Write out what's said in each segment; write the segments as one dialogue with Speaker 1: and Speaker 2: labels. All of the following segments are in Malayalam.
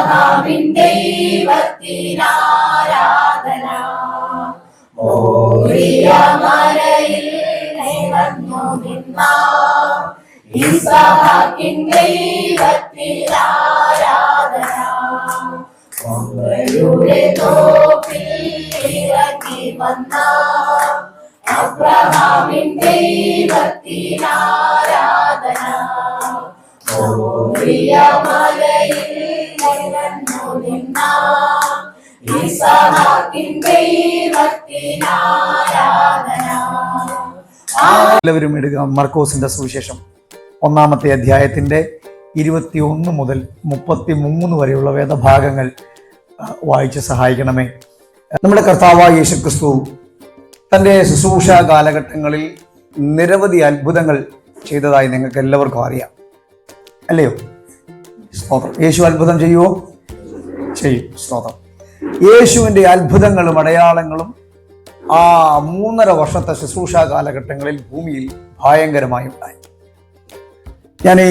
Speaker 1: അബ്രഹാമിൻ ദൈവത്തിനാരാധന. മോറിയ മലയിൽ നിറഞ്ഞു നിന്ന ഇസ്ഹാക്കിൻ ദൈവത്തിനാരാധന. മംഗളുടെ തോപ്പിൽ ഇറങ്ങി വന്ന അബ്രഹാമിൻ ദൈവത്തിനാരാധന. മോറിയ മലയിൽ നിറഞ്ഞു നിന്ന ഇസ്ഹാക്കിൻ ദൈവത്തിനാരാധന.
Speaker 2: എല്ലാവരും എടുക്കുക മർക്കോസിന്റെ സുവിശേഷം 1-ാമത്തെ അധ്യായത്തിന്റെ 21 മുതൽ 33 വരെയുള്ള വേദഭാഗങ്ങൾ വായിച്ച് സഹായിക്കണമേ. നമ്മുടെ കർത്താവായ യേശുക്രിസ്തു തൻ്റെ ശുശ്രൂഷ കാലഘട്ടങ്ങളിൽ നിരവധി അത്ഭുതങ്ങൾ ചെയ്തതായി നിങ്ങൾക്ക് എല്ലാവർക്കും അറിയാം, അല്ലയോ? സ്തോത്രം. യേശു അത്ഭുതം ചെയ്യുമോ? ചെയ്യും. സ്തോത്രം. യേശുവിൻ്റെ അത്ഭുതങ്ങളും അടയാളങ്ങളും ആ 3.5 വർഷത്തെ ശുശ്രൂഷ കാലഘട്ടങ്ങളിൽ ഭൂമിയിൽ ഭയങ്കരമായി ഉണ്ടായി. ഞാൻ ഈ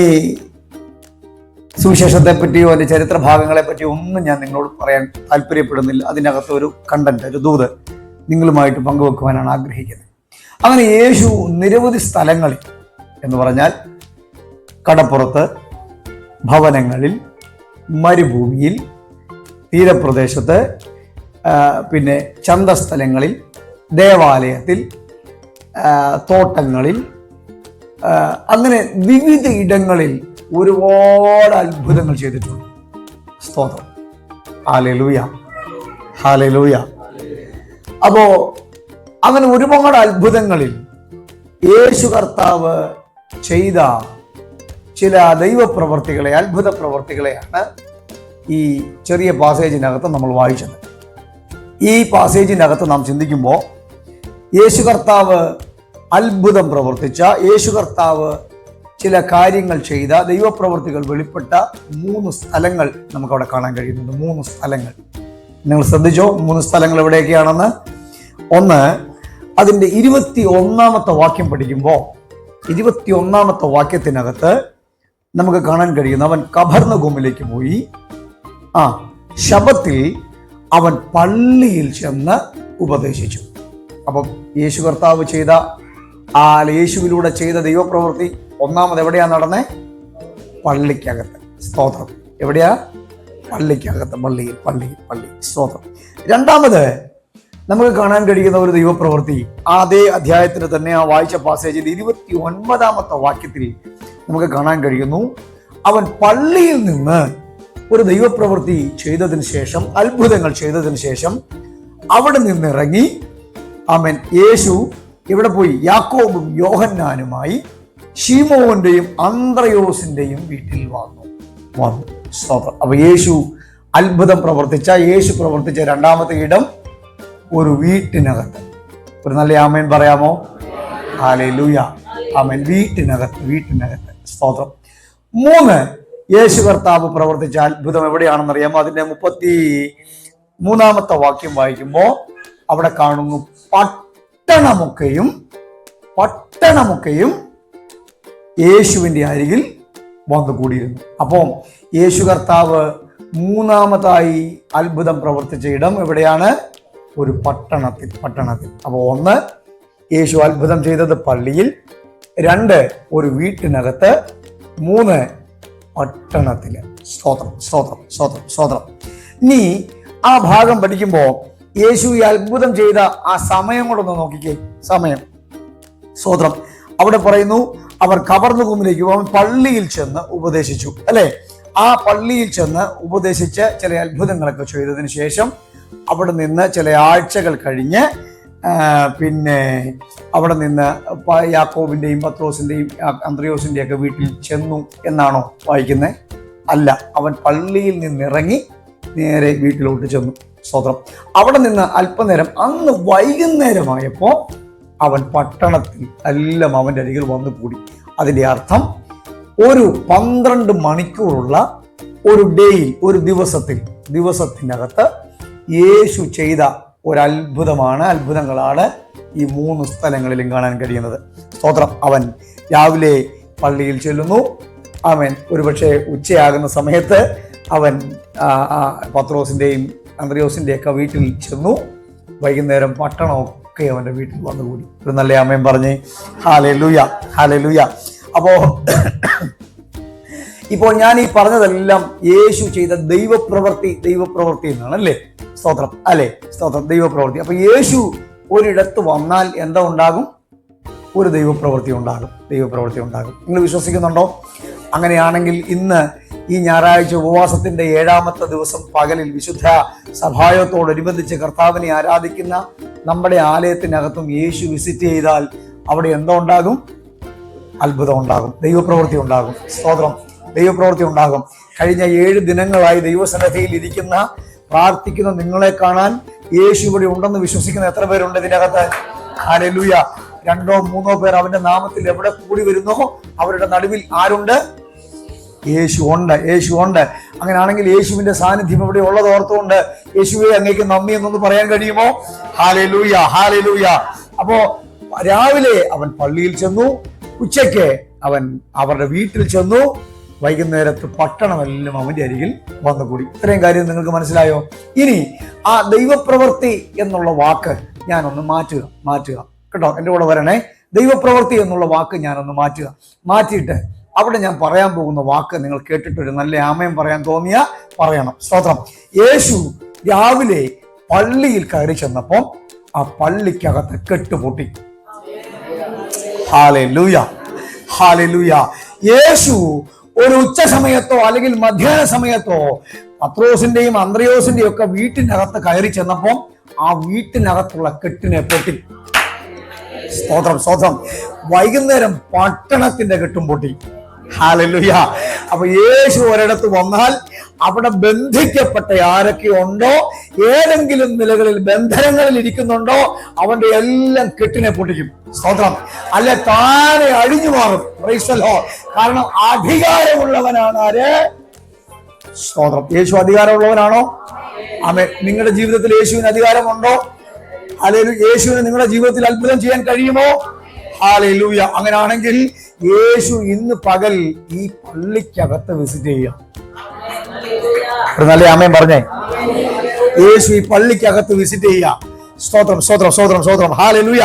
Speaker 2: സുവിശേഷത്തെ പറ്റിയോ അതിൻ്റെ ചരിത്ര ഭാഗങ്ങളെ പറ്റിയോ ഒന്നും ഞാൻ നിങ്ങളോട് പറയാൻ താല്പര്യപ്പെടുന്നില്ല. അതിനകത്ത് ഒരു കണ്ടന്റ്, ഒരു ദൂത് നിങ്ങളുമായിട്ട് പങ്കുവെക്കുവാനാണ് ആഗ്രഹിക്കുന്നത്. അങ്ങനെ യേശു നിരവധി സ്ഥലങ്ങളിൽ എന്ന് പറഞ്ഞാൽ കടപ്പുറത്ത്, ഭവനങ്ങളിൽ, മരുഭൂമിയിൽ, തീരപ്രദേശത്ത്, പിന്നെ ചന്തസ്ഥലങ്ങളിൽ, ദേവാലയത്തിൽ, തോട്ടങ്ങളിൽ, അങ്ങനെ വിവിധ ഇടങ്ങളിൽ ഒരുപാട് അത്ഭുതങ്ങൾ ചെയ്തിട്ടുണ്ട്. സ്തോത്രം. Hallelujah, hallelujah. അപ്പോ അങ്ങനെ ഒരുപാട് അത്ഭുതങ്ങളിൽ യേശു കർത്താവ് ചെയ്ത ചില ദൈവപ്രവർത്തികളെ, അത്ഭുത പ്രവർത്തികളെയാണ് ഈ ചെറിയ പാസേജിനകത്ത് നമ്മൾ വായിച്ചത്. ഈ പാസേജിനകത്ത് നാം ചിന്തിക്കുമ്പോൾ യേശു കർത്താവ് അത്ഭുതം പ്രവർത്തിച്ച, യേശു കർത്താവ് ചില കാര്യങ്ങൾ ചെയ്ത, ദൈവപ്രവർത്തികൾ വെളിപ്പെട്ട 3 സ്ഥലങ്ങൾ നമുക്കവിടെ കാണാൻ കഴിയുന്നുണ്ട്. 3 സ്ഥലങ്ങൾ നിങ്ങൾ ശ്രദ്ധിച്ചോ? 3 സ്ഥലങ്ങൾ എവിടെയൊക്കെയാണെന്ന്. ഒന്ന്, അതിൻ്റെ 21-ാമത്തെ വാക്യം പഠിക്കുമ്പോൾ 21-ാമത്തെ വാക്യത്തിനകത്ത് നമുക്ക് കാണാൻ കഴിയുന്നു, അവൻ കഫർന്നഹൂമിലേക്ക് പോയി. ശബത്തിൽ അവൻ പള്ളിയിൽ ചെന്ന് ഉപദേശിച്ചു. അപ്പം യേശു കർത്താവ് ചെയ്ത യേശുവിലൂടെ ചെയ്ത ദൈവപ്രവൃത്തി ഒന്നാമത് എവിടെയാ നടന്നേ? പള്ളിക്കകത്ത്. സ്തോത്രം. എവിടെയാ? പള്ളിക്കകത്ത്. പള്ളി. സ്തോത്രം. രണ്ടാമത് നമുക്ക് കാണാൻ കഴിയുന്ന ഒരു ദൈവപ്രവൃത്തി അതേ അധ്യായത്തിന് തന്നെ, ആ വായിച്ച പാസേജിൽ 29-ാമത്തെ വാക്യത്തിൽ നമുക്ക് കാണാൻ കഴിയുന്നു, അവൻ പള്ളിയിൽ നിന്ന് ഒരു ദൈവപ്രവൃത്തി ചെയ്തതിന് ശേഷം, അത്ഭുതങ്ങൾ ചെയ്തതിന് ശേഷം അവിടെ നിന്നിറങ്ങി അവൻ യേശു ഇവിടെ പോയി യാക്കോബും യോഹന്നാനുമായി ശീമോന്റെയും അന്ത്രയോസിന്റെയും വീട്ടിൽ വന്നു. സ്തോത്രം. അപ്പൊ യേശു അത്ഭുതം പ്രവർത്തിച്ച, യേശു പ്രവർത്തിച്ച രണ്ടാമത്തെ ഇടം ഒരു വീട്ടിനകത്ത്. ഒരു നല്ല ആമേൻ പറയാമോ? ഹല്ലേലൂയ, ആമേൻ. വീട്ടിനകത്ത്. സ്തോത്രം. 3, യേശു കർത്താവ് പ്രവർത്തിച്ച അത്ഭുതം എവിടെയാണെന്ന് അറിയാമോ? അതിന്റെ 33-ാമത്തെ വാക്യം വായിക്കുമ്പോൾ അവിടെ കാണുന്നു, പട്ടണമൊക്കെയും യേശുവിൻ്റെ അരികിൽ വന്നു കൂടിയിരുന്നു. അപ്പം യേശു കർത്താവ് 3-ാമതായി അത്ഭുതം പ്രവർത്തിച്ച ഇടം എവിടെയാണ്? ഒരു പട്ടണത്തിൽ. അപ്പോൾ 1, യേശു അത്ഭുതം ചെയ്തത് പള്ളിയിൽ, 2, ഒരു വീട്ടിനകത്ത്, 3, പട്ടണത്തില്. സ്തോത്രം. ഇനി ആ ഭാഗം പഠിക്കുമ്പോൾ യേശു ഈ അത്ഭുതം ചെയ്ത ആ സമയം കൊണ്ടൊന്ന് നോക്കിക്കേ. സമയം. സ്തോത്രം. അവിടെ പറയുന്നു, അവർ കഫർന്നഹൂമിലേക്ക് അവൻ പള്ളിയിൽ ചെന്ന് ഉപദേശിച്ചു, അല്ലെ? ആ പള്ളിയിൽ ചെന്ന് ഉപദേശിച്ച് ചില അത്ഭുതങ്ങളൊക്കെ ചെയ്തതിന് ശേഷം അവിടെ നിന്ന് ചില ആഴ്ചകൾ കഴിഞ്ഞ് പിന്നെ അവിടെ നിന്ന് യാക്കോബിന്റെയും പത്രോസിന്റെയും അന്ത്രയോസിന്റെയും ഒക്കെ വീട്ടിൽ ചെന്നു എന്നാണോ വായിക്കുന്നത്? അല്ല, അവൻ പള്ളിയിൽ നിന്നിറങ്ങി നേരെ വീട്ടിലോട്ട് ചെന്നു. സ്തോത്രം. അവിടെ നിന്ന് അല്പനേരം, അന്ന് വൈകുന്നേരമായപ്പോൾ അവൻ പട്ടണത്തിൽ എല്ലാം അവൻ്റെ അരികിൽ വന്നു കൂടി. അതിൻ്റെ അർത്ഥം ഒരു 12 മണിക്കൂറുള്ള ഒരു ഡേയിൽ, ഒരു ദിവസത്തിനകത്ത് യേശു ചെയ്ത അത്ഭുതങ്ങളാണ് ഈ 3 സ്ഥലങ്ങളിലും കാണാൻ കഴിയുന്നത്. സ്തോത്രം. അവൻ രാവിലെ പള്ളിയിൽ ചെല്ലുന്നു. അവൻ ഒരുപക്ഷെ ഉച്ചയാകുന്ന സമയത്ത് അവൻ പത്രോസിൻ്റെയും അന്ത്രയോസിൻ്റെയൊക്കെ വീട്ടിൽ ചെന്നു. വൈകുന്നേരം പട്ടണമൊക്കെ അവൻ്റെ വീട്ടിൽ വന്നുകൂടി. ഒരു നല്ല ആമേൻ പറഞ്ഞേ. Hallelujah, hallelujah. ഇപ്പോൾ ഞാൻ ഈ പറഞ്ഞതെല്ലാം യേശു ചെയ്ത ദൈവപ്രവൃത്തി എന്നാണ്, അല്ലേ? സ്തോത്രം, അല്ലേ? സ്തോത്രം, ദൈവപ്രവൃത്തി. അപ്പൊ യേശു ഒരിടത്ത് വന്നാൽ എന്താ ഉണ്ടാകും? ഒരു ദൈവപ്രവൃത്തി ഉണ്ടാകും. നിങ്ങൾ വിശ്വസിക്കുന്നുണ്ടോ? അങ്ങനെയാണെങ്കിൽ ഇന്ന് ഈ ഞായറാഴ്ച ഉപവാസത്തിന്റെ 7ാമത്തെ ദിവസം പകലിൽ വിശുദ്ധ സഭായത്തോടനുബന്ധിച്ച് കർത്താവിനെ ആരാധിക്കുന്ന നമ്മുടെ ആലയത്തിനകത്തും യേശു വിസിറ്റ് ചെയ്താൽ അവിടെ എന്താ ഉണ്ടാകും? അത്ഭുതം ഉണ്ടാകും, ദൈവപ്രവൃത്തി ഉണ്ടാകും. സ്തോത്രം, ദൈവപ്രവൃത്തി ഉണ്ടാകും. കഴിഞ്ഞ 7 ദിനങ്ങളായി ദൈവസന്നിധിയിൽ ഇരിക്കുന്ന പ്രാർത്ഥിക്കുന്ന നിങ്ങളെ കാണാൻ യേശു ഇവിടെ ഉണ്ടെന്ന് വിശ്വസിക്കുന്ന എത്ര പേരുണ്ട് ഇതിനകത്ത്? ഹല്ലേലൂയ. 2 or 3 പേർ അവന്റെ നാമത്തിൽ എവിടെ കൂടി വരുന്നോ അവരുടെ നടുവിൽ ആരുണ്ട്? യേശു ഉണ്ട്. അങ്ങനെയാണെങ്കിൽ യേശുവിന്റെ സാന്നിധ്യം ഇവിടെ ഉള്ളത് ഓർത്തുകൊണ്ട് യേശുവെ അങ്ങേക്ക് നന്ദി എന്നൊന്ന് പറയാൻ കഴിയുമോ? Hallelujah, hallelujah. അപ്പോ രാവിലെ അവൻ പള്ളിയിൽ ചെന്നു, ഉച്ചയ്ക്ക് അവൻ അവരുടെ വീട്ടിൽ ചെന്നു, വൈകുന്നേരത്ത് പട്ടണമെല്ലാം അവന്റെ അരികിൽ വന്നുകൂടി. ഇത്രയും കാര്യം നിങ്ങൾക്ക് മനസ്സിലായോ? ഇനി ആ ദൈവപ്രവൃത്തി എന്നുള്ള വാക്ക് ഞാനൊന്ന് മാറ്റുക കേട്ടോ. എൻ്റെ കൂടെ വരണേ. ദൈവപ്രവൃത്തി എന്നുള്ള വാക്ക് ഞാനൊന്ന് മാറ്റിയിട്ട് അവിടെ ഞാൻ പറയാൻ പോകുന്ന വാക്ക് നിങ്ങൾ കേട്ടിട്ടൊരു നല്ല ആമയം പറയാൻ തോന്നിയാ പറയണം. സ്തോത്രം. യേശു രാവിലെ പള്ളിയിൽ കയറി ചെന്നപ്പോൾ ആ പള്ളിക്കകത്ത് കെട്ടുപൊട്ടി. Hallelujah, hallelujah. യേശു ഒരു ഉച്ച സമയത്തോ അല്ലെങ്കിൽ മധ്യാഹ്ന സമയത്തോ പത്രോസിന്റെയും അന്ത്രയോസിന്റെയും ഒക്കെ വീട്ടിനകത്ത് കയറി ചെന്നപ്പോൾ ആ വീട്ടിനകത്തുള്ള കെട്ടിനെ പൊട്ടി. സ്തോത്രം. വൈകുന്നേരം പട്ടണത്തിന്റെ കെട്ടും പൊട്ടി. ഹല്ലേലൂയ. അപ്പൊ യേശു ഒരിടത്ത് വന്നാൽ അവിടെ ബന്ധിക്കപ്പെട്ട ആരൊക്കെ ഉണ്ടോ, ഏതെങ്കിലും നിലകളിൽ ബന്ധനങ്ങളിൽ ഇരിക്കുന്നുണ്ടോ, അവന്റെ എല്ലാം കെട്ടിനെ പൊട്ടിക്കും. സ്തോത്രം. അല്ലെ താനെ അഴിഞ്ഞു മാറും. Praise the Lord. കാരണം അധികാരമുള്ളവനാണ് ആര്? സ്തോത്രം. യേശു അധികാരമുള്ളവനാണോ? ആമേൻ. നിങ്ങളുടെ ജീവിതത്തിൽ യേശുവിന് അധികാരമുണ്ടോ? ഹല്ലേലൂയ. യേശുവിന് നിങ്ങളുടെ ജീവിതത്തിൽ അത്ഭുതം ചെയ്യാൻ കഴിയുമോ? ഹല്ലേലൂയ. അങ്ങനെയാണെങ്കിൽ യേശു ഇന്ന് പകൽ ഈ പള്ളിക്കകത്ത് വിസിറ്റ് ചെയ്യാം. നല്ല ആമേൻ പറഞ്ഞേ. യേശു ഈ പള്ളിക്കകത്ത് വിസിറ്റ് ചെയ്യാം. സ്തോത്രം. Hallelujah,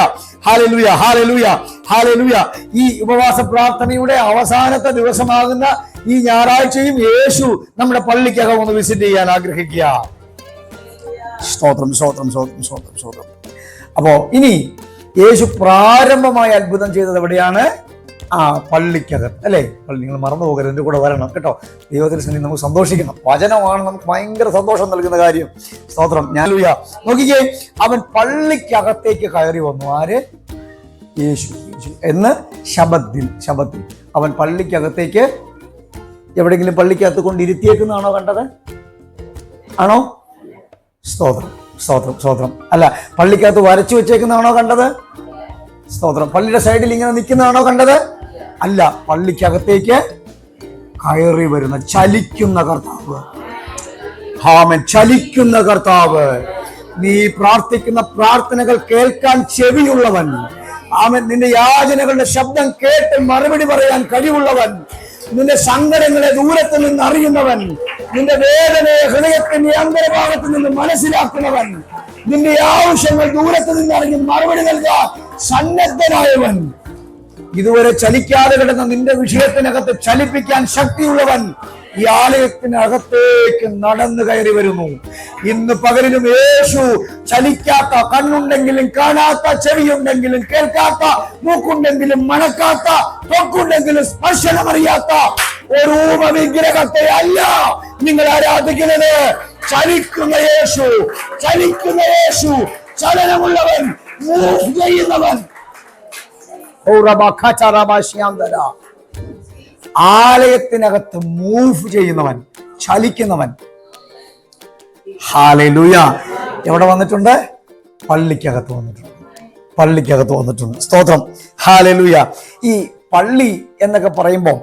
Speaker 2: hallelujah, hallelujah, hallelujah. ഈ ഉപവാസ പ്രാർത്ഥനയുടെ അവസാനത്തെ ദിവസമാകുന്ന ഈ ഞായറാഴ്ചയും യേശു നമ്മുടെ പള്ളിക്കകം ഒന്ന് വിസിറ്റ് ചെയ്യാൻ ആഗ്രഹിക്കുക. സ്തോത്രം. അപ്പോ ഇനി യേശു പ്രാരംഭമായ അത്ഭുതം ചെയ്തത് എവിടെയാണ്? ആ പള്ളിക്കകത്ത്, അല്ലേ? പള്ളി. നിങ്ങൾ മറന്നു പോകരുത്, എൻ്റെ കൂടെ വരണം കേട്ടോ. ദൈവത്തിൽ സന്നിധി നമുക്ക് സന്തോഷിക്കണം. വചനമാണ് നമുക്ക് ഭയങ്കര സന്തോഷം നൽകുന്ന കാര്യം. സ്തോത്രം. ഹല്ലേലൂയ. നോക്കിക്കേ, അവൻ പള്ളിക്കകത്തേക്ക് കയറി വന്നു. ആര്? യേശു. എന്ന് ശബത്തിൽ അവൻ പള്ളിക്കകത്തേക്ക്, എവിടെയെങ്കിലും പള്ളിക്കകത്ത് കൊണ്ട് ഇരുത്തിയേക്കുന്നതാണോ കണ്ടത്? ആണോ? സ്തോത്രം. അല്ല, പള്ളിക്കകത്ത് വരച്ചു വെച്ചേക്കുന്നതാണോ കണ്ടത്? സ്തോത്രം. പള്ളിയുടെ സൈഡിൽ ഇങ്ങനെ നിൽക്കുന്നതാണോ കണ്ടത്? അല്ല, പള്ളിക്കകത്തേക്ക് കയറി വരുന്ന ചലിക്കുന്ന കർത്താവ്. ആമേൻ. ചലിക്കുന്ന കർത്താവ്. നീ പ്രാർത്ഥിക്കുന്ന പ്രാർത്ഥനകൾ കേൾക്കാൻ ചെവിയുള്ളവൻ. ആമേൻ. നിന്റെ യാചനകളുടെ ശബ്ദം കേട്ട് മറുപടി പറയാൻ കഴിവുള്ളവൻ. നിന്റെ സങ്കടങ്ങളെ ദൂരത്ത് നിന്ന് അറിയുന്നവൻ. നിന്റെ വേദനയെ ഹൃദയത്തിന്റെ അന്തർഭാഗത്ത് നിന്ന് മനസ്സിലാക്കുന്നവൻ. നിന്റെ ആവശ്യങ്ങൾ ദൂരത്ത് നിന്ന് അറിഞ്ഞ് മറുപടി നൽകാൻ സന്നദ്ധനായവൻ. ഇതുവരെ ചലിക്കാതെ കിടന്ന നിന്റെ വിഷയത്തിനകത്ത് ചലിപ്പിക്കാൻ ശക്തിയുള്ളവൻ ഈ ആലയത്തിനകത്തേക്ക് നടന്നു കയറി വരുന്നു. ഇന്ന് പകലിലും യേശു ചലിക്കാത്ത, കണ്ണുണ്ടെങ്കിലും കാണാത്ത, ചെവിയുണ്ടെങ്കിലും കേൾക്കാത്ത, മൂക്കുണ്ടെങ്കിലും മണക്കാത്ത, തൊക്കുണ്ടെങ്കിലും സ്പർശനമറിയാത്ത ഒരു വിഗ്രഹത്തെ അല്ല നിങ്ങൾ ആരാധിക്കുന്നത്. ചലിക്കുന്ന യേശു, ചലനമുള്ളവൻ, മൂവ് ചെയ്യുന്നവൻ. ആലയത്തിനകത്ത് മൂവ് ചെയ്യുന്നവൻ, ചലിക്കുന്നവൻ. ഹല്ലേലൂയ. എവിടെ വന്നിട്ടുണ്ട്? പള്ളിക്കകത്ത് വന്നിട്ടുണ്ട്. സ്തോത്രം. ഹല്ലേലൂയ. ഈ പള്ളി എന്നൊക്കെ പറയുമ്പോൾ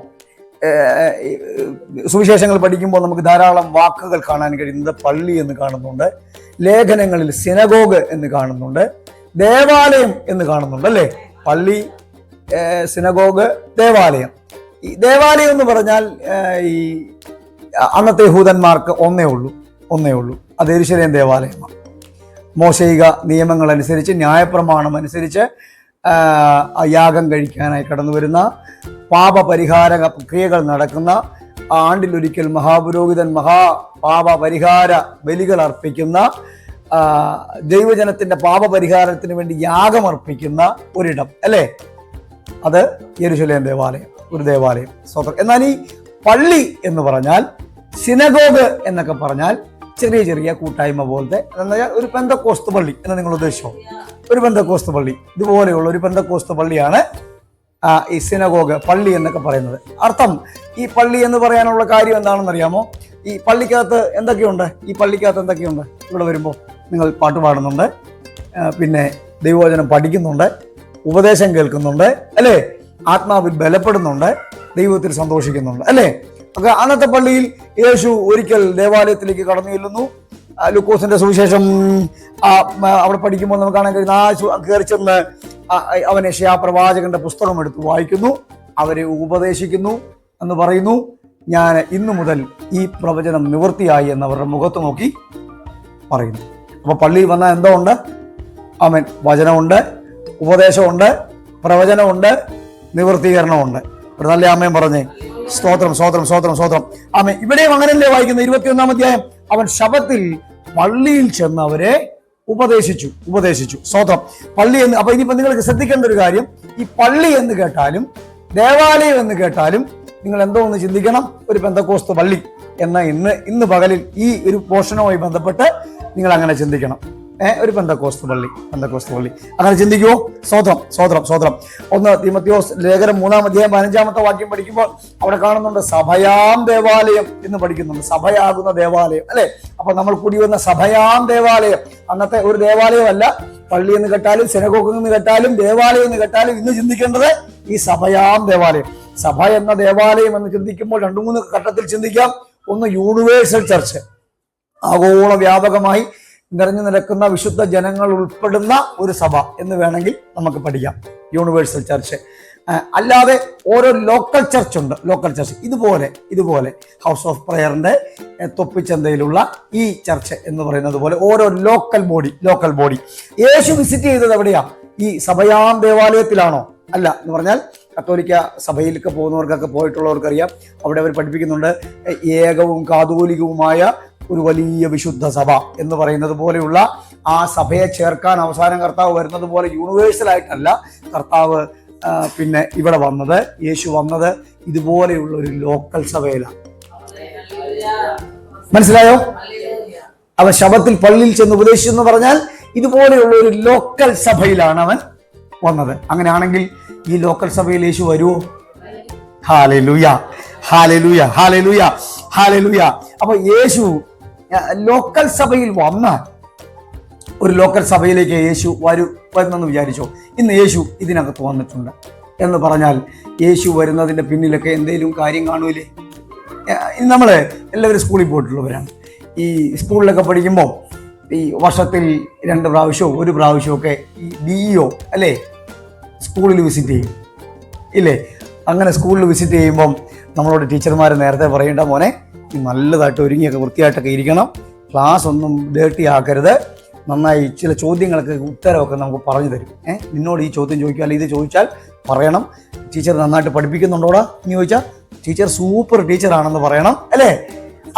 Speaker 2: സുവിശേഷങ്ങൾ പഠിക്കുമ്പോൾ നമുക്ക് ധാരാളം വാക്കുകൾ കാണാൻ കഴിയുന്നത്. പള്ളി എന്ന് കാണുന്നുണ്ട്, ലേഖനങ്ങളിൽ സിനഗോഗ് എന്ന് കാണുന്നുണ്ട്, ദേവാലയം എന്ന് കാണുന്നുണ്ട്, അല്ലേ? പള്ളി, സിനഗോഗ്, ദേവാലയം. ഈ ദേവാലയം എന്ന് പറഞ്ഞാൽ ഈ അന്നത്തെ യഹൂദന്മാർക്ക് ഒന്നേ ഉള്ളൂ, അത് യെരൂശലേം ദേവാലയമാണ്. മോശയിക നിയമങ്ങൾ അനുസരിച്ച്, ന്യായപ്രമാണം അനുസരിച്ച് യാഗം കഴിക്കാനായി കടന്നു വരുന്ന, പാപപരിഹാര ക്രിയകൾ നടക്കുന്ന, ആണ്ടിലൊരിക്കൽ മഹാപുരോഹിതൻ പാപപരിഹാര ബലികൾ അർപ്പിക്കുന്ന, ദൈവജനത്തിന്റെ പാപപരിഹാരത്തിന് വേണ്ടി യാഗമർപ്പിക്കുന്ന ഒരിടം അല്ലേ, അത് യെരൂശലേം ദേവാലയം, ഒരു ദേവാലയം. സ്വതന്ത്രം. എന്നാൽ ഈ പള്ളി എന്ന് പറഞ്ഞാൽ, സിനഗോഗ് എന്നൊക്കെ പറഞ്ഞാൽ ചെറിയ ചെറിയ കൂട്ടായ്മ പോലത്തെ, ഒരു പെന്തക്കോസ്ത് പള്ളി എന്ന് നിങ്ങൾ ഉദ്ദേശിച്ചോ, ഒരു പെന്തക്കോസ്ത് പള്ളി, ഇതുപോലെയുള്ള ഒരു പെന്തക്കോസ്ത് പള്ളിയാണ് ഈ സിനഗോഗ്, പള്ളി എന്നൊക്കെ പറയുന്നത്. അർത്ഥം, ഈ പള്ളി എന്ന് പറയാനുള്ള കാര്യം എന്താണെന്ന് അറിയാമോ? ഈ പള്ളിക്കകത്ത് എന്തൊക്കെയുണ്ട്? ഇവിടെ വരുമ്പോൾ നിങ്ങൾ പാട്ട് പാടുന്നുണ്ട്, പിന്നെ ദൈവവചനം പഠിക്കുന്നുണ്ട്, ഉപദേശം കേൾക്കുന്നുണ്ട് അല്ലേ, ആത്മാവിൽ ബലപ്പെടുന്നുണ്ട്, ദൈവത്തിൽ സന്തോഷിക്കുന്നുണ്ട് അല്ലേ. ഒക്കെ അന്നത്തെ പള്ളിയിൽ യേശു ഒരിക്കൽ ദേവാലയത്തിലേക്ക് കടന്നു ചെല്ലുന്നു. ലൂക്കോസിന്റെ സുവിശേഷം അവിടെ പഠിക്കുമ്പോൾ നമുക്ക് കാണാൻ കഴിയുന്ന, കയറി ചെന്ന് അവൻ യെശയ്യാ പ്രവാചകന്റെ പുസ്തകം എടുത്ത് വായിക്കുന്നു, അവരെ ഉപദേശിക്കുന്നു എന്ന് പറയുന്നു. ഞാൻ ഇന്നു മുതൽ ഈ പ്രവചനം നിവൃത്തിയായി എന്ന് അവരുടെ മുഖത്ത് നോക്കി പറയുന്നു. അപ്പൊ പള്ളിയിൽ വന്നാൽ എന്തോ ഉണ്ട്? ആമേൻ. വചനമുണ്ട്, ഉപദേശമുണ്ട്, പ്രവചനമുണ്ട്, നിവൃത്തീകരണമുണ്ട്. ഒരു നല്ല ആമേൻ പറഞ്ഞേ. സ്തോത്രം, സ്തോത്രം, സ്തോത്രം, സ്തോത്രം. ആമേൻ. ഇവിടെയും അങ്ങനെയല്ലേ വായിക്കുന്നത്? 21-ാം അധ്യായം, അവൻ ശബത്തിൽ പള്ളിയിൽ ചെന്ന് അവരെ ഉപദേശിച്ചു. സ്തോത്രം. പള്ളി എന്ന്, അപ്പൊ ഇനിയിപ്പോ നിങ്ങൾക്ക് ശ്രദ്ധിക്കേണ്ട ഒരു കാര്യം, ഈ പള്ളി എന്ന് കേട്ടാലും ദേവാലയം എന്ന് കേട്ടാലും നിങ്ങൾ എന്തോ ഒന്ന് ചിന്തിക്കണം, ഒരു പെന്തക്കോസ്ത് പള്ളി എന്ന ഇന്ന് പകലിൽ ഈ ഒരു പോർഷനുമായി ബന്ധപ്പെട്ട് നിങ്ങൾ അങ്ങനെ ചിന്തിക്കണം. ഒരു പെന്തക്കോസ്ത് പള്ളി അങ്ങനെ ചിന്തിക്കുമോ? സ്വോത്രം. 1 തീമോഥെയോസ് ലേഖനം 3-ാം അധ്യായം 15-ാമത്തെ വാക്യം പഠിക്കുമ്പോൾ അവിടെ കാണുന്നുണ്ട് സഭയാം ദേവാലയം എന്ന് പഠിക്കുന്നുണ്ട്. സഭയാകുന്ന ദേവാലയം അല്ലെ. അപ്പൊ നമ്മൾ കൂടി വന്ന സഭയാം ദേവാലയം, അന്നത്തെ ഒരു ദേവാലയമല്ല. പള്ളി എന്ന് കേട്ടാലും, സിനഗോഗ് എന്ന് കേട്ടാലും, ദേവാലയം എന്ന് കേട്ടാലും ഇന്ന് ചിന്തിക്കേണ്ടത് ഈ സഭയാം ദേവാലയം. സഭ എന്ന ദേവാലയം എന്ന് ചിന്തിക്കുമ്പോൾ 2-3 ഘട്ടത്തിൽ ചിന്തിക്കാം. ഒന്ന്, യൂണിവേഴ്സൽ ചർച്ച്, ആഗോള വ്യാപകമായി നിറഞ്ഞു നിൽക്കുന്ന വിശുദ്ധ ജനങ്ങൾ ഉൾപ്പെടുന്ന ഒരു സഭ എന്ന് വേണമെങ്കിൽ നമുക്ക് പഠിക്കാം, യൂണിവേഴ്സൽ ചർച്ച്. അല്ലാതെ ഓരോ ലോക്കൽ ചർച്ച് ഉണ്ട്. ഇതുപോലെ ഹൗസ് ഓഫ് പ്രയറിന്റെ തൊപ്പിച്ചന്തയിലുള്ള ഈ ചർച്ച് എന്ന് പറയുന്നത് പോലെ ഓരോ ലോക്കൽ ബോഡി. യേശു വിസിറ്റ് ചെയ്തത് എവിടെയാ? ഈ സഭയാം ദേവാലയത്തിലാണോ? അല്ല. എന്ന് പറഞ്ഞാൽ കത്തോലിക്ക സഭയിലൊക്കെ പോകുന്നവർക്കൊക്കെ പോയിട്ടുള്ളവർക്കറിയാം, അവിടെ അവർ പഠിപ്പിക്കുന്നുണ്ട് ഏകവും കാതോലികവുമായ ഒരു വലിയ വിശുദ്ധ സഭ എന്ന് പറയുന്നത് പോലെയുള്ള ആ സഭയെ ചേർക്കാൻ അവസാനം കർത്താവ് വരുന്നത് പോലെ യൂണിവേഴ്സൽ ആയിട്ടല്ല കർത്താവ് പിന്നെ ഇവിടെ വന്നത്, യേശു വന്നത് ഇതുപോലെയുള്ള ഒരു ലോക്കൽ സഭയിലാണ്. മനസ്സിലായോ? അവൻ ശബത്തിൽ പള്ളിയിൽ ചെന്ന് ഉപദേശിച്ചു എന്ന് പറഞ്ഞാൽ ഇതുപോലെയുള്ള ഒരു ലോക്കൽ സഭയിലാണ് അവൻ വന്നത്. അങ്ങനെയാണെങ്കിൽ ഈ ലോക്കൽ സഭയിൽ യേശു വരുമോ? Hallelujah, hallelujah, hallelujah, hallelujah. അപ്പൊ യേശു ലോക്കൽ സഭയിൽ വന്നാൽ, ഒരു ലോക്കൽ സഭയിലേക്ക് യേശു വരുന്നെന്ന് വിചാരിച്ചോ? ഇന്ന് യേശു ഇതിനകത്ത് വന്നിട്ടുണ്ട് എന്ന് പറഞ്ഞാൽ യേശു വരുന്നതിന്റെ പിന്നിലൊക്കെ എന്തെങ്കിലും കാര്യം കാണൂലേ? നമ്മൾ എല്ലാവരും സ്കൂളിൽ പോയിട്ടുള്ളവരാണ്. ഈ സ്കൂളിലൊക്കെ പഠിക്കുമ്പോൾ ഈ വർഷത്തിൽ 2 പ്രാവശ്യമോ 1 പ്രാവശ്യമോ ഒക്കെ ഈ DEO അല്ലേ സ്കൂളിൽ വിസിറ്റ് ചെയ്യും ഇല്ലേ? അങ്ങനെ സ്കൂളിൽ വിസിറ്റ് ചെയ്യുമ്പം നമ്മളോട് ടീച്ചർമാർ നേരത്തെ പറയേണ്ട, മോനെ നീ നല്ലതായിട്ട് ഒരുങ്ങിയൊക്കെ വൃത്തിയായിട്ടൊക്കെ ഇരിക്കണം, ക്ലാസ് ഒന്നും ഡേർട്ടി ആക്കരുത്, നന്നായി ചില ചോദ്യങ്ങൾക്ക് ഉത്തരവൊക്കെ നമുക്ക് പറഞ്ഞു തരും. നിന്നോട് ഈ ചോദ്യം ചോദിക്കുക, അല്ലെങ്കിൽ ഇത് ചോദിച്ചാൽ പറയണം, ടീച്ചർ നന്നായിട്ട് പഠിപ്പിക്കുന്നുണ്ടോടാ എന്ന് ചോദിച്ചാൽ ടീച്ചർ സൂപ്പർ ടീച്ചറാണെന്ന് പറയണം അല്ലേ?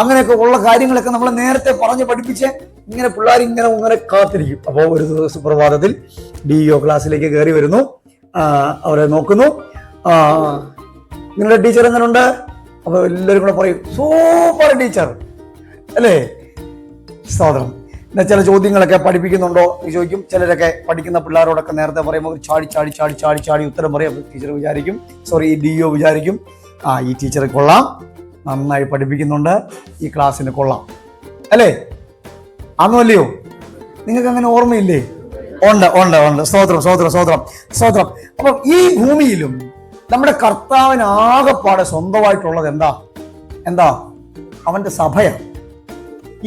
Speaker 2: അങ്ങനെയൊക്കെ ഉള്ള കാര്യങ്ങളൊക്കെ നമ്മൾ നേരത്തെ പറഞ്ഞ് പഠിപ്പിച്ച് ഇങ്ങനെ പിള്ളേർ ഇങ്ങനെ കാത്തിരിക്കും. അപ്പോൾ ഒരു ദിവസം പ്രഭാതത്തിൽ DEO ക്ലാസ്സിലേക്ക് കയറി വരുന്നു, അവരെ നോക്കുന്നു, നിങ്ങളുടെ ടീച്ചർ എങ്ങനെയുണ്ട്? അപ്പോൾ എല്ലാവരും കൂടെ പറയും സൂപ്പർ ടീച്ചർ അല്ലേ? സ്തോത്രം. എന്നാൽ ചില ചോദ്യങ്ങളൊക്കെ പഠിപ്പിക്കുന്നുണ്ടോ എന്ന് ചോദിക്കും. ചിലരൊക്കെ പഠിക്കുന്ന പിള്ളേരോടൊക്കെ നേരത്തെ പറയുമ്പോൾ ചാടി ഉത്തരം പറയും. ടീച്ചർ വിചാരിക്കും, ഈ DEO വിചാരിക്കും, ഈ ടീച്ചർ കൊള്ളാം, നന്നായി പഠിപ്പിക്കുന്നുണ്ട്, ഈ ക്ലാസ്സിന് കൊള്ളാം അല്ലേ? അല്ലയോ? നിങ്ങൾക്ക് അങ്ങനെ ഓർമ്മയില്ലേ? ഉണ്ട്. സ്തോത്രം. അപ്പം ഈ ഭൂമിയിലും നമ്മുടെ കർത്താവിന് ആകെപ്പാടെ സ്വന്തമായിട്ടുള്ളത് എന്താ? അവന്റെ സഭയാണ്.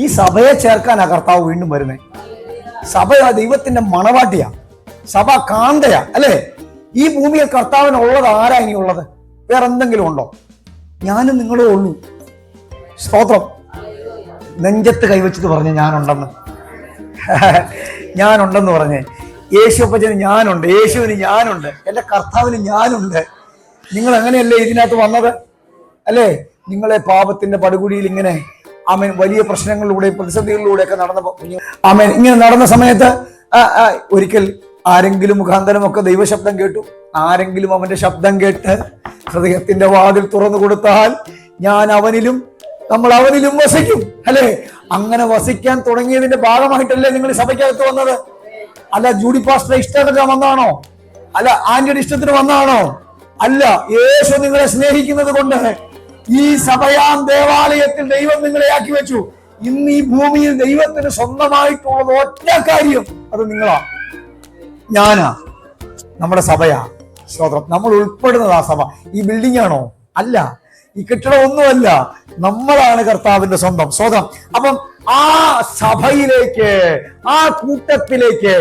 Speaker 2: ഈ സഭയെ ചേർക്കാനാ കർത്താവ് വീണ്ടും വരുന്നത്. സഭ ദൈവത്തിന്റെ മണവാട്ടിയാ, സഭ കാന്തയാ അല്ലേ? ഈ ഭൂമിയിൽ കർത്താവിനുള്ളത് ആരാ ഇനി ഉള്ളത്? വേറെ എന്തെങ്കിലും ഉണ്ടോ? ഞാനും നിങ്ങളേ ഉള്ളൂ. സ്തോത്രം. നെഞ്ചത്ത് കൈവച്ചിട്ട് പറഞ്ഞ് ഞാനുണ്ടെന്ന്. ഞാനുണ്ടെന്ന് പറഞ്ഞേ. യേശു അപ്പച്ചന് ഞാനുണ്ട്, യേശുവിന് ഞാനുണ്ട്, എൻ്റെ കർത്താവിന് ഞാനുണ്ട്. നിങ്ങൾ അങ്ങനെയല്ലേ ഇതിനകത്ത് വന്നത് അല്ലേ? നിങ്ങളെ പാപത്തിന്റെ പടുകുടിയിൽ ഇങ്ങനെ ആമേൻ വലിയ പ്രശ്നങ്ങളിലൂടെ പ്രതിസന്ധികളിലൂടെയൊക്കെ നടന്നപ്പോ ആമേൻ ഇങ്ങനെ നടന്ന സമയത്ത് ഒരിക്കൽ ആരെങ്കിലും മുഖാന്തരമൊക്കെ ദൈവശബ്ദം കേട്ടു. ആരെങ്കിലും അവന്റെ ശബ്ദം കേട്ട് ഹൃദയത്തിന്റെ വാതിൽ തുറന്നു കൊടുത്താൽ ഞാൻ അവനിലും നമ്മൾ അവനിലും വസിക്കും അല്ലേ? അങ്ങനെ വസിക്കാൻ തുടങ്ങിയതിന്റെ ഭാഗമായിട്ടല്ലേ നിങ്ങൾ സഭയ്ക്കകത്ത് വന്നത്? അല്ല ജൂഡി പാസ്റ്റർ ഇഷ്ടത്തിന് വന്നാണോ? അല്ല ആന്റിയുടെ ഇഷ്ടത്തിന് വന്നാണോ? അല്ല, യേശു നിങ്ങളെ സ്നേഹിക്കുന്നത് കൊണ്ട് ഈ സഭയാം ദേവാലയത്തിൽ ദൈവം നിങ്ങളെ ആക്കി വെച്ചു. ഇന്ന് ഈ ഭൂമിയിൽ ദൈവത്തിന് സ്വന്തമായിട്ടുള്ളത് ഒറ്റ കാര്യം, അത് നിങ്ങളാ, ഞാനാ, നമ്മുടെ സഭയാ. സ്തോത്രം. നമ്മൾ ഉൾപ്പെടുന്നത് ആ സഭ. ഈ ബിൽഡിംഗ് ആണോ? അല്ല. ഈ കെട്ടിടം ഒന്നുമല്ല. നമ്മളാണ് കർത്താവിന്റെ സ്വന്തം. സ്തോത്രം. അപ്പം ആ സഭയിലേക്ക്, ആ കൂട്ടത്തിലേക്ക്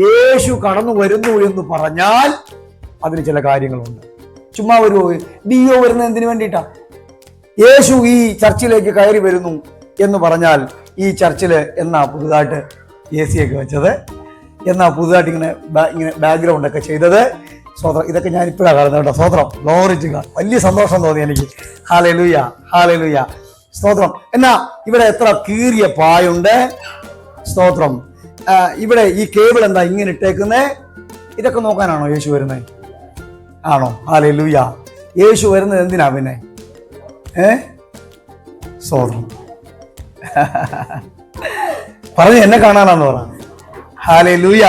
Speaker 2: യേശു കടന്നു വരുന്നു എന്ന് പറഞ്ഞാൽ അതിന് ചില കാര്യങ്ങളുണ്ട്. ചുമ്മാ ഒരു ഡിഒ വരുന്നത് എന്തിനു വേണ്ടിയിട്ടാ? യേശു ഈ ചർച്ചിലേക്ക് കയറി വരുന്നു എന്ന് പറഞ്ഞാൽ ഈ ചർച്ചില് എന്നാ പുതുതായിട്ട് AC ഒക്കെ വെച്ചത്, എന്നാ പുതുതായിട്ട് ഇങ്ങനെ ബാക്ക്ഗ്രൗണ്ട് ഒക്കെ ചെയ്തത്. സ്തോത്രം. ഇതൊക്കെ ഞാൻ ഇപ്പോഴാണ് കാണുന്നത് കേട്ടോ. സ്തോത്രം. Glory to God. വലിയ സന്തോഷം തോന്നി എനിക്ക്. Hallelujah, hallelujah. സ്തോത്രം. എന്നാ ഇവിടെ എത്ര കീറിയ പായുണ്ട്. സ്തോത്രം. ഇവിടെ ഈ കേബിൾ എന്താ ഇങ്ങനെ ഇട്ടേക്കുന്നേ? ഇതൊക്കെ നോക്കാനാണോ യേശു വരുന്നത്? ആണോ? ഹല്ലേലൂയ. യേശു വരുന്നത് എന്തിനാ പിന്നെ? സ്തോത്രം. പറഞ്ഞു എന്നെ കാണാനാന്ന് പറ. ഹല്ലേലൂയ.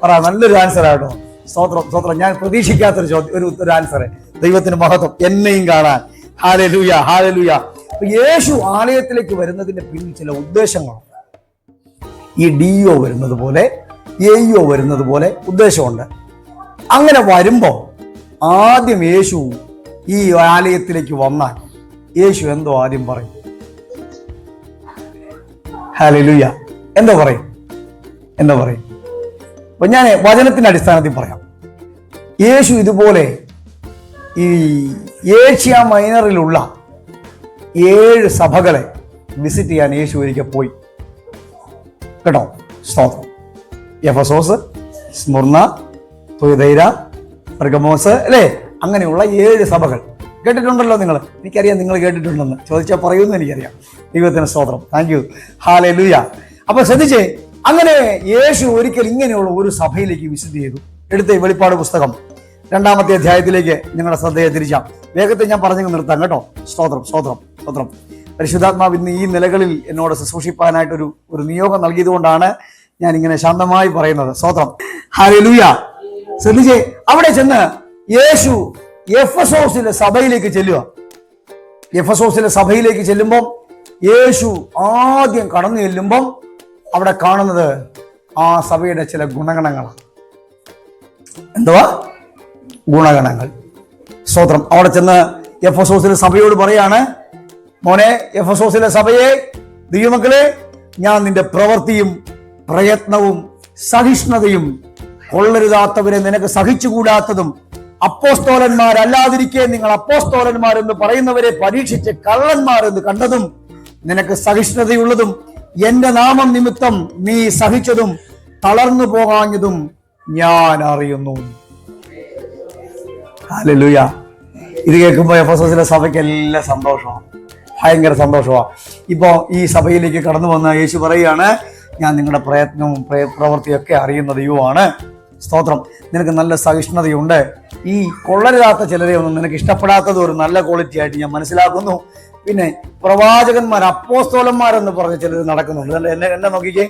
Speaker 2: പറ. നല്ലൊരു ആൻസർ ആട്ടോ. സ്തോത്രം, സ്തോത്രം. ഞാൻ പ്രതീക്ഷിക്കാത്തൊരു ചോദ്യം, ഒരു ആൻസർ. ദൈവത്തിന് മഹത്വം. എന്നെയും കാണാൻ. Hallelujah, hallelujah. യേശു ആലയത്തിലേക്ക് വരുന്നതിന്റെ പിന്നിൽ ചില ഉദ്ദേശങ്ങളുണ്ട്. ഈ DO വരുന്നത് പോലെ, AO വരുന്നത് പോലെ ഉദ്ദേശമുണ്ട്. അങ്ങനെ വരുമ്പോ ആദ്യം യേശു ഈ ആലയത്തിലേക്ക് വന്നാൽ യേശു എന്തോ ആദ്യം പറയും? ഹല്ലേലൂയ. എന്തോ പറയും? എന്താ പറയും? അപ്പൊ ഞാൻ വചനത്തിന്റെ അടിസ്ഥാനത്തിൽ പറയാം. യേശു ഇതുപോലെ ഈ ഏഷ്യ മൈനറിലുള്ള 7 സഭകളെ വിസിറ്റ് ചെയ്യാൻ യേശു ഒരിക്കൽ പോയി കേട്ടോ. സ്തോത്രം. എഫസോസ്, സ്മുർണ, തുയതൈര, പെർഗമോസ് അല്ലേ? അങ്ങനെയുള്ള 7 സഭകൾ കേട്ടിട്ടുണ്ടല്ലോ നിങ്ങൾ. എനിക്കറിയാം നിങ്ങൾ കേട്ടിട്ടുണ്ടെന്ന്. ചോദിച്ചാൽ പറയുമെന്ന് എനിക്കറിയാം. ദൈവത്തിന് സ്തോത്രം. Thank you. ഹല്ലേലൂയ. അപ്പൊ ശ്രദ്ധിച്ചേ, അങ്ങനെ യേശു ഒരിക്കൽ ഇങ്ങനെയുള്ള ഒരു സഭയിലേക്ക് വിസിറ്റ് ചെയ്തു. എടുത്ത വെളിപ്പാട് പുസ്തകം 2-ാമത്തെ അധ്യായത്തിലേക്ക് നിങ്ങളുടെ ശ്രദ്ധയെ തിരിച്ചാം. വേഗത്തിൽ ഞാൻ പറഞ്ഞു നിർത്താം കേട്ടോ. സ്തോത്രം, സ്തോത്രം, സ്തോത്രം. പരിശുദ്ധാത്മാവ് ഇന്ന് ഈ നിലകളിൽ എന്നോട് ശുശ്രൂഷിപ്പാനായിട്ടൊരു നിയോഗം നൽകിയതുകൊണ്ടാണ് ഞാൻ ഇങ്ങനെ ശാന്തമായി പറയുന്നത്. സ്തോത്രം. ഹല്ലേലൂയ. ശ്രദ്ധിച്ചേ, അവിടെ ചെന്ന് യേശു എഫെസോസിലെ സഭയിലേക്ക് ചെല്ലുക. എഫെസോസിലെ സഭയിലേക്ക് ചെല്ലുമ്പം യേശു ആദ്യം കടന്നു ചെല്ലുമ്പം അവിടെ കാണുന്നത് ആ സഭയുടെ ചില ഗുണഗണങ്ങളാണ്. എന്തുവാ? ഗുണഗണങ്ങൾ. സ്തോത്രം. അവിടെ ചെന്ന് എഫെസോസിലെ സഭയോട് പറയാണ്, മോനെ എഫെസോസിലെ സഭയെ, ദൈവമക്കളെ, ഞാൻ നിന്റെ പ്രവൃത്തിയും പ്രയത്നവും സഹിഷ്ണുതയും, കൊള്ളരുതാത്തവരെ നിനക്ക് സഹിച്ചുകൂടാത്തതും, അപ്പോസ്തോലന്മാരല്ലാതിരിക്കെ നിങ്ങൾ അപ്പോസ്തോലന്മാരെന്ന് പറയുന്നവരെ പരീക്ഷിച്ച് കള്ളന്മാരെന്ന് കണ്ടതും, നിനക്ക് സഹിഷ്ണുതയുള്ളതും, എന്റെ നാമം നിമിത്തം നീ സഹിച്ചതും തളർന്നു പോകാഞ്ഞതും ഞാൻ അറിയുന്നു. ഹല്ലേലൂയ. ഇത് കേൾക്കുമ്പോൾ എഫെസോസിലെ സഭയ്ക്ക് എല്ലാം സന്തോഷമാണ്, ഭയങ്കര സന്തോഷമാണ്. ഇപ്പോൾ ഈ സഭയിലേക്ക് കടന്നു വന്ന യേശു പറയുകയാണ്, ഞാൻ നിങ്ങളുടെ പ്രയത്നവും പ്രവൃത്തിയൊക്കെ അറിയുന്ന ദൈവമാണ്. സ്തോത്രം. നിനക്ക് നല്ല സഹിഷ്ണുതയുണ്ട്. ഈ കൊള്ളരുതാത്ത ചിലരെ ഒന്നും നിനക്ക് ഇഷ്ടപ്പെടാത്തത് ഒരു നല്ല ക്വാളിറ്റി ആയിട്ട് ഞാൻ മനസ്സിലാക്കുന്നു. പിന്നെ പ്രവാചകന്മാർ, അപ്പോസ്തോലന്മാരെന്ന് പറഞ്ഞ ചിലർ നടക്കുന്നുണ്ട്. എന്നെ നോക്കിക്കേ,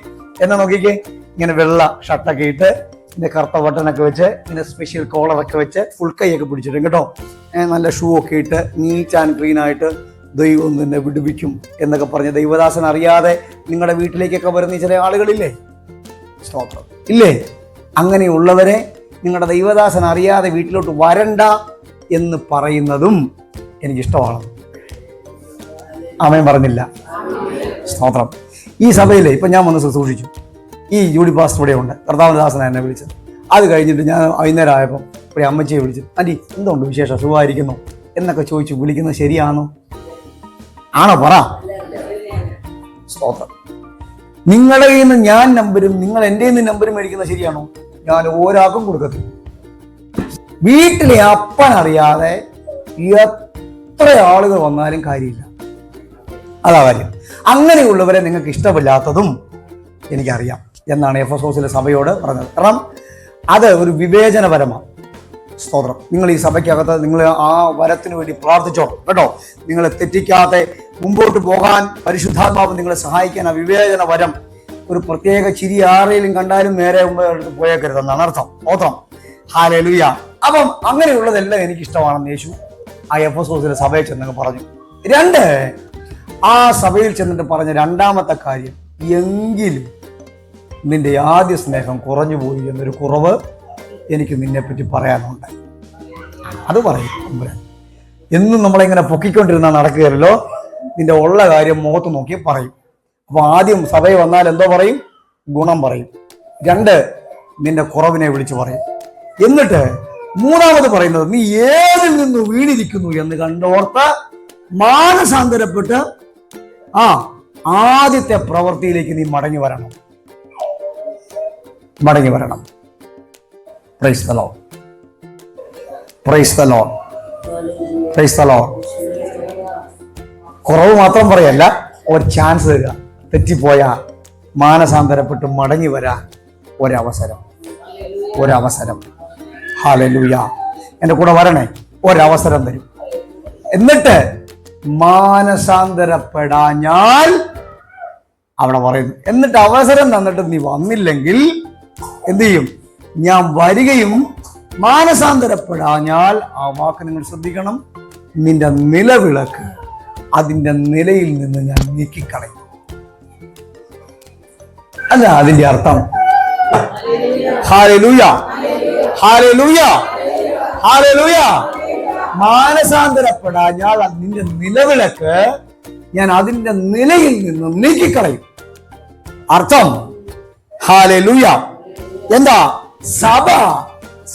Speaker 2: ഇങ്ങനെ വെള്ള ഷർട്ടൊക്കെ ഇട്ട്, ഇങ്ങനെ കറുത്ത ബട്ടനൊക്കെ വെച്ച്, ഇങ്ങനെ സ്പെഷ്യൽ കോളറൊക്കെ വെച്ച്, ഫുൾ കൈയൊക്കെ പിടിച്ചിട്ട് കേട്ടോ, നല്ല ഷൂ ഒക്കെ ഇട്ട്, നീറ്റ് ആൻഡ് ക്ലീൻ ആയിട്ട്, ദൈവം നിന്നെ വിടുവിക്കും എന്നൊക്കെ പറഞ്ഞ് ദൈവദാസൻ അറിയാതെ നിങ്ങളുടെ വീട്ടിലേക്കൊക്കെ വരുന്ന ചില ആളുകളില്ലേ? സ്തോത്രം. ഇല്ലേ? അങ്ങനെയുള്ളവരെ നിങ്ങളുടെ ദൈവദാസൻ അറിയാതെ വീട്ടിലോട്ട് വരണ്ട എന്ന് പറയുന്നതും എനിക്കിഷ്ടമാണ്. ആമേൻ പറഞ്ഞില്ല? സ്തോത്രം. ഈ സഭയിൽ ഇപ്പം ഞാൻ വന്ന് ശുശ്രൂഷിച്ചു. ഈ ജൂഡി പാസ്റ്റർ ഇവിടെ ഉണ്ട്. കർത്താവദാസന എന്നെ വിളിച്ചത്. അത് കഴിഞ്ഞിട്ട് ഞാൻ വൈകുന്നേരം ആയപ്പോൾ ഒരു അമ്മച്ചിയെ വിളിച്ചു. ആൻറ്റി എന്തുകൊണ്ട് വിശേഷം, സുഖമായിരിക്കുന്നു എന്നൊക്കെ ചോദിച്ചു. വിളിക്കുന്നത് ശരിയാണോ? ആണോ? പറ. സ്തോത്രം. നിങ്ങളുടെ കയ്യിൽ നിന്ന് ഞാൻ നമ്പരും നിങ്ങൾ എൻ്റെ നിന്ന് നമ്പരും മേടിക്കുന്നത് ശരിയാണോ? ഞാൻ ഒരാൾക്കും കൊടുക്കത്തില്ല. വീട്ടിലെ അപ്പൻ അറിയാതെ എത്ര ആളുകൾ വന്നാലും കാര്യമില്ല. അതാ കാര്യം. അങ്ങനെയുള്ളവരെ നിങ്ങൾക്ക് ഇഷ്ടമില്ലാത്തതും എനിക്കറിയാം എന്നാണ് എഫെസോസിലെ സഭയോട് പറഞ്ഞത്. കാരണം അത് ഒരു വിവേചനപരമാണ്. സ്തോത്രം. നിങ്ങൾ ഈ സഭയ്ക്കകത്ത് നിങ്ങൾ ആ വരത്തിന് വേണ്ടി പ്രാർത്ഥിച്ചോ കേട്ടോ. നിങ്ങളെ തെറ്റിക്കാതെ മുമ്പോട്ട് പോകാൻ പരിശുദ്ധാത്മാവ് നിങ്ങളെ സഹായിക്കാൻ ആ വിവേചന വരം, ഒരു പ്രത്യേക ചിരി ആരെങ്കിലും കണ്ടാലും നേരെ മുമ്പ് എടുത്ത് പോയേക്കരുതെന്നാണ് അർത്ഥം. സ്തോത്രം. ഹല്ലേലൂയ. അപ്പം അങ്ങനെയുള്ളതെല്ലാം എനിക്കിഷ്ടമാണെന്ന് യേശു ആ എഫെസോസിലെ സഭയിൽ ചെന്നങ്ങ് പറഞ്ഞു. 2, ആ സഭയിൽ ചെന്നിട്ട് പറഞ്ഞ രണ്ടാമത്തെ കാര്യം, എങ്കിലും നിന്റെ ആദ്യ സ്നേഹം കുറഞ്ഞു പോയി എന്നൊരു കുറവ് എനിക്ക് നിന്നെപ്പറ്റി പറയാനുണ്ട്. അത് പറയും. എന്നും നമ്മളിങ്ങനെ പൊക്കിക്കൊണ്ടിരുന്നാൽ നടക്കുകയല്ലോ. നിന്റെ ഉള്ള കാര്യം മുഖത്ത് നോക്കി പറയും. അപ്പൊ ആദ്യം സഭയിൽ വന്നാൽ എന്തോ പറയും? ഗുണം പറയും. 2, നിന്റെ കുറവിനെ വിളിച്ചു പറയും. എന്നിട്ട് 3 പറയുന്നത്, നീ ഏതിൽ നിന്ന് വീണിരിക്കുന്നു എന്ന് കണ്ടോർത്ത് മാനസാന്തരപ്പെട്ട് ആദ്യത്തെ പ്രവൃത്തിയിലേക്ക് നീ മടങ്ങി വരണം. Praise the Lord. Praise the Lord. Praise the Lord. കുറവ് മാത്രം പറയല്ല, ഒരു ചാൻസ് തരിക. തെറ്റിപ്പോയ മാനസാന്തരപ്പെട്ട് മടങ്ങി വരാൻ ഒരവസരം. ഹല്ലേലൂയ. എൻ്റെ കൂടെ വരണേ. ഒരവസരം തരും. എന്നിട്ട് മാനസാന്തരപ്പെടാഞ്ഞാൽ അവിടെ പറയുന്നു, എന്നിട്ട് അവസരം തന്നിട്ട് നീ വന്നില്ലെങ്കിൽ എന്ത് ചെയ്യും? ഞാൻ വരികയും മാനസാന്തരപ്പെടാഞ്ഞാൽ, ആ വാക്ക് നിങ്ങൾ ശ്രദ്ധിക്കണം, നിന്റെ നിലവിളക്ക് അതിൻ്റെ നിലയിൽ നിന്ന് ഞാൻ നീക്കിക്കളയും. അല്ല അതിന്റെ അർത്ഥം. ഹല്ലേലൂയ. ഹല്ലേലൂയ. ഹല്ലേലൂയ. മാനസാന്തരപ്പെടാഞ്ഞാൽ നിന്റെ നിലവിളക്ക് ഞാൻ അതിന്റെ നിലയിൽ നിന്ന് നീക്കിക്കളയും. അർത്ഥം ഹല്ലേലൂയ. എന്താ?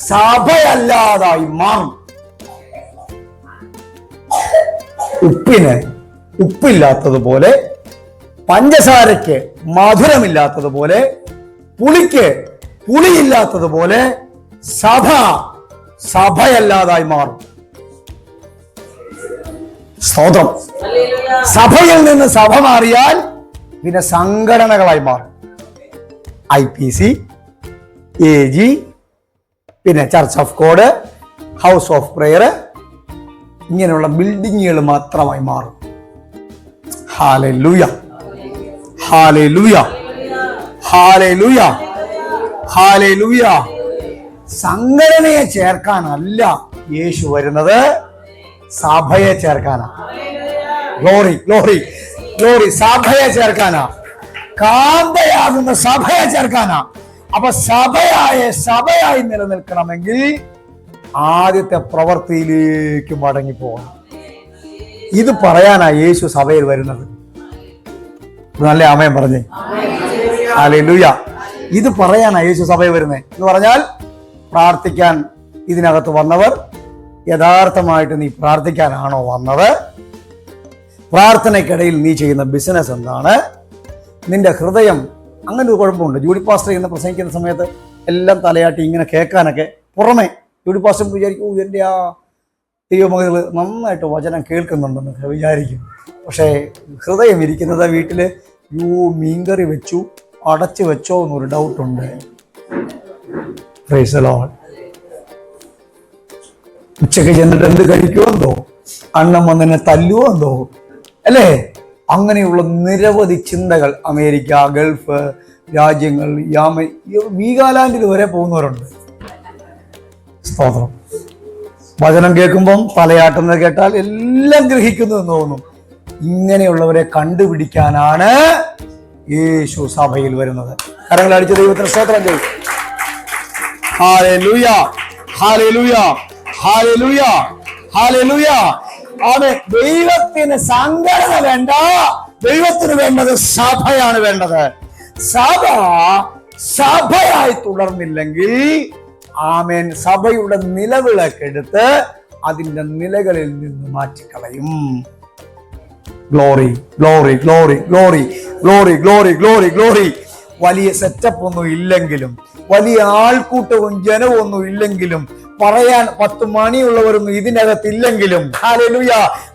Speaker 2: സഭയല്ലാതായി മാറും. ഉപ്പിന് ഉപ്പില്ലാത്തതുപോലെ, പഞ്ചസാരയ്ക്ക് മധുരമില്ലാത്തതുപോലെ, പുളിക്ക് പുളിയില്ലാത്തതുപോലെ സഭയല്ലാതായി മാറും. സ്തോത്രം. സഭയിൽ നിന്ന് സഭ മാറിയാൽ പിന്നെ സംഘടനകളായി മാറും. IPC, AG, പിന്നെ church of God, house of prayer, ഇങ്ങനെയുള്ള ബിൽഡിങ്ങുകൾ മാത്രമായി മാറും. ഹല്ലേലൂയ. ഹല്ലേലൂയ. ഹല്ലേലൂയ. ഹല്ലേലൂയ. സംഘടനയെ ചേർക്കാനല്ല യേശു വരുന്നത്, സഭയെ ചേർക്കാനാ. Glory, glory, glory. സഭയെ ചേർക്കാനാ. കാന്തയാകുന്ന സഭയെ ചേർക്കാനാ. അപ്പൊ സഭയായി നിലനിൽക്കണമെങ്കിൽ ആദ്യത്തെ പ്രവൃത്തിയിലേക്ക് മടങ്ങിപ്പോകണം. ഇത് പറയാനാ യേശു സഭയിൽ വരുന്നത്. നല്ല ആമേൻ പറഞ്ഞേ. ഹല്ലേലൂയ. ഇത് പറയാനാ യേശു സഭയിൽ വരുന്നത് എന്ന് പറഞ്ഞാൽ, പ്രാർത്ഥിക്കാൻ ഇതിനകത്ത് വന്നവർ യഥാർത്ഥമായിട്ട് നീ പ്രാർത്ഥിക്കാനാണോ വന്നത്? പ്രാർത്ഥനയ്ക്കിടയിൽ നീ ചെയ്യുന്ന ബിസിനസ് എന്താണ്? നിന്റെ ഹൃദയം. അങ്ങനെ ഒരു കുഴപ്പമുണ്ട്. ജൂഡി പാസ്റ്റർ ഇന്ന് പ്രസംഗിക്കുന്ന സമയത്ത് എല്ലാം തലയാട്ടി ഇങ്ങനെ കേൾക്കാനൊക്കെ പുറമെ ജൂഡി പാസ്റ്റർ വിചാരിക്കും, എൻ്റെ ആ ദൈവമകൾ നന്നായിട്ട് വചനം കേൾക്കുന്നുണ്ടെന്ന് വിചാരിക്കും. പക്ഷേ ഹൃദയം ഇരിക്കുന്നത് വീട്ടില് മീൻകറി വെച്ചു അടച്ചു വെച്ചോ എന്നൊരു ഡൗട്ടുണ്ട്. Praise the Lord. ഉച്ചയ്ക്ക് ചെന്നിട്ട് എന്ത് കഴിക്കുമോ എന്തോ, അണ്ണം വന്നെ തല്ലുവോ എന്തോ, അല്ലേ? അങ്ങനെയുള്ള നിരവധി ചിന്തകൾ. അമേരിക്ക, ഗൾഫ് രാജ്യങ്ങൾ, വീഗാലാൻഡിൽ വരെ പോകുന്നവരുണ്ട്. സ്തോത്രം. വചനം കേൾക്കുമ്പം തലയാട്ടുന്നത് കേട്ടാൽ എല്ലാം ഗ്രഹിക്കുന്നു എന്ന് തോന്നും. ഇങ്ങനെയുള്ളവരെ കണ്ടുപിടിക്കാനാണ് യേശു സഭയിൽ വരുന്നത്. കരങ്ങൾ അടിച്ച ദൈവത്തിന് സ്തോത്രം ചെയ്യും. ഹല്ലേലൂയ. ഹല്ലേലൂയ. ഹല്ലേലൂയ. ഹല്ലേലൂയ. ആമേൻ. ദൈവത്തിന് സംഘടന വേണ്ട, ദൈവത്തിന് വേണ്ടത് സഭയാണ് വേണ്ടത്. സഭയായി തുടർന്നില്ലെങ്കിൽ ആമേൻ, സഭയുടെ നിലവിളക്കെടുത്ത് അതിന്റെ നിലകളിൽ നിന്ന് മാറ്റിക്കളയും. Glory glory glory glory glory glory glory glory. വലിയ സെറ്റപ്പ് ഒന്നും ഇല്ലെങ്കിലും, വലിയ ആൾക്കൂട്ടവും ജനവും ഒന്നും ഇല്ലെങ്കിലും, പറയാൻ 10 മണിയുള്ളവരൊന്നും ഇതിനകത്തില്ലെങ്കിലും, ഹല്ലേലൂയ,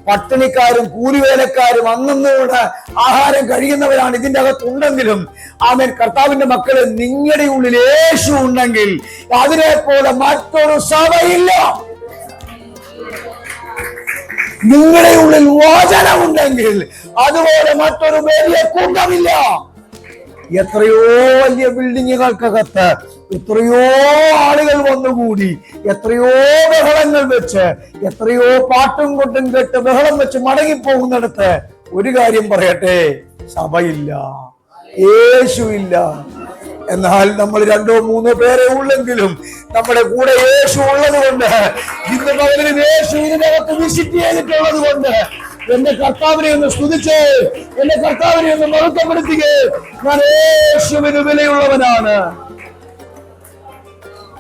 Speaker 2: പട്ടിണിക്കാരും കൂലിവേലക്കാരും അന്നൂടെ ആഹാരം കഴിയുന്നവരാണ് ഇതിന്റെ അകത്തുണ്ടെങ്കിലും, ആമേൻ, കർത്താവിന്റെ മക്കളെ, നിങ്ങളുടെ ഉള്ളിൽ യേശു ഉണ്ടെങ്കിൽ അതിനെ പോലെ മറ്റൊരു സഭയില്ല. നിങ്ങളുടെ ഉള്ളിൽ വചനമുണ്ടെങ്കിൽ അതുപോലെ മറ്റൊരു വലിയ കൂട്ടമില്ല. എത്രയോ വലിയ ബിൽഡിങ്ങുകൾക്കകത്ത് എത്രയോ ആളുകൾ വന്നുകൂടി, എത്രയോ ബഹളങ്ങൾ വെച്ച്, എത്രയോ പാട്ടും കൊട്ടും കേട്ട് ബഹളം വെച്ച് മടങ്ങിപ്പോകുന്നിടത്ത് ഒരു കാര്യം പറയട്ടെ, സഭയില്ല, യേശുവില്ല. എന്നാൽ നമ്മൾ 2-3 പേരെ ഉള്ളെങ്കിലും നമ്മുടെ കൂടെ യേശു ഉള്ളത് കൊണ്ട്, ഇന്ന് പകലും യേശു ഇതിനകത്ത് വിസിറ്റ് ചെയ്തിട്ടുള്ളത് കൊണ്ട്, എന്റെ കർത്താവിനെ ഒന്ന് സ്തുതിച്ചേ, എന്റെ കർത്താവിനെ ഒന്ന് മഹത്വപ്പെടുത്തിക്കേ. ഞാൻ യേശുവിന് വിലയുള്ളവനാണ്.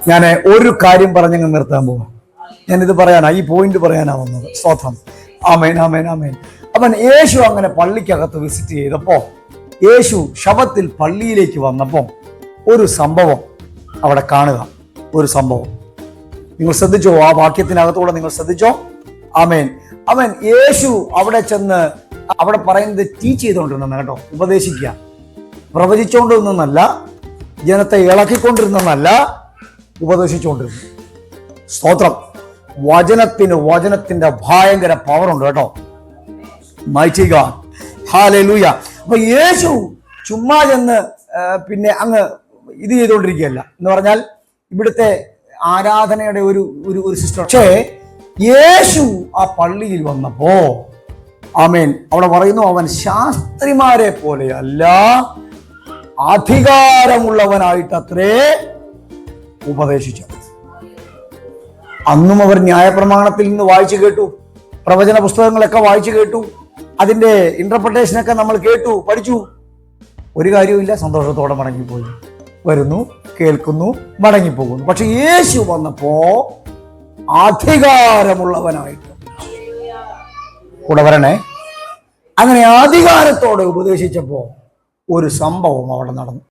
Speaker 2: ഞാൻ ഒരു കാര്യം പറഞ്ഞങ്ങ് നിർത്താൻ പോവാം. ഞാനിത് പറയാനാ, ഈ പോയിന്റ് പറയാനാ വന്നത്. സ്തോത്രം. ആമേൻ, ആമേൻ, ആമേൻ. അവൻ യേശു അങ്ങനെ പള്ളിക്കകത്ത് വിസിറ്റ് ചെയ്തപ്പോ, യേശു ശബത്തിൽ പള്ളിയിലേക്ക് വന്നപ്പോ ഒരു സംഭവം അവിടെ കാണുക. ഒരു സംഭവം നിങ്ങൾ ശ്രദ്ധിച്ചോ? ആ വാക്യത്തിനകത്തൂടെ നിങ്ങൾ ശ്രദ്ധിച്ചോ? ആമേൻ. അവൻ യേശു അവിടെ ചെന്ന് അവിടെ പറയുന്നത് ടീച്ച് ചെയ്തുകൊണ്ടിരുന്ന കേട്ടോ, ഉപദേശിക്കുക, പ്രവചിച്ചുകൊണ്ടിരുന്നല്ല, ജനത്തെ ഇളക്കിക്കൊണ്ടിരുന്നല്ല, ഉപദേശിച്ചുകൊണ്ടിരുന്നു. സ്തോത്രം. വചനത്തിന്റെ ഭയങ്കര പവർ ഉണ്ട് കേട്ടോ. Mighty God, hallelujah. അപ്പൊ യേശു ചുമ്മാ ചെന്ന് പിന്നെ അങ്ങ് ഇത് ചെയ്തുകൊണ്ടിരിക്കുകയല്ല എന്ന് പറഞ്ഞാൽ ഇവിടുത്തെ ആരാധനയുടെ ഒരു സിസ്റ്റം. പക്ഷേ യേശു ആ പള്ളിയിൽ വന്നപ്പോ, ആമേൻ, അവിടെ പറയുന്നു, അവൻ ശാസ്ത്രിമാരെ പോലെയല്ല, അധികാരമുള്ളവനായിട്ടത്രേ ഉപദേശിച്ചത്. അന്നും അവർ ന്യായപ്രമാണത്തിൽ നിന്ന് വായിച്ചു കേട്ടു, പ്രവചന പുസ്തകങ്ങളൊക്കെ വായിച്ചു കേട്ടു, അതിന്റെ ഇന്റർപ്രിട്ടേഷനൊക്കെ നമ്മൾ കേട്ടു, പഠിച്ചു. ഒരു കാര്യവുമില്ല, സന്തോഷത്തോടെ മടങ്ങിപ്പോയി. വരുന്നു, കേൾക്കുന്നു, മടങ്ങിപ്പോകുന്നു. പക്ഷെ യേശു വന്നപ്പോ അധികാരമുള്ളവനായിട്ട് കൂടെ വരണേ. അങ്ങനെ അധികാരത്തോടെ ഉപദേശിച്ചപ്പോ ഒരു സംഭവം അവിടെ നടന്നു.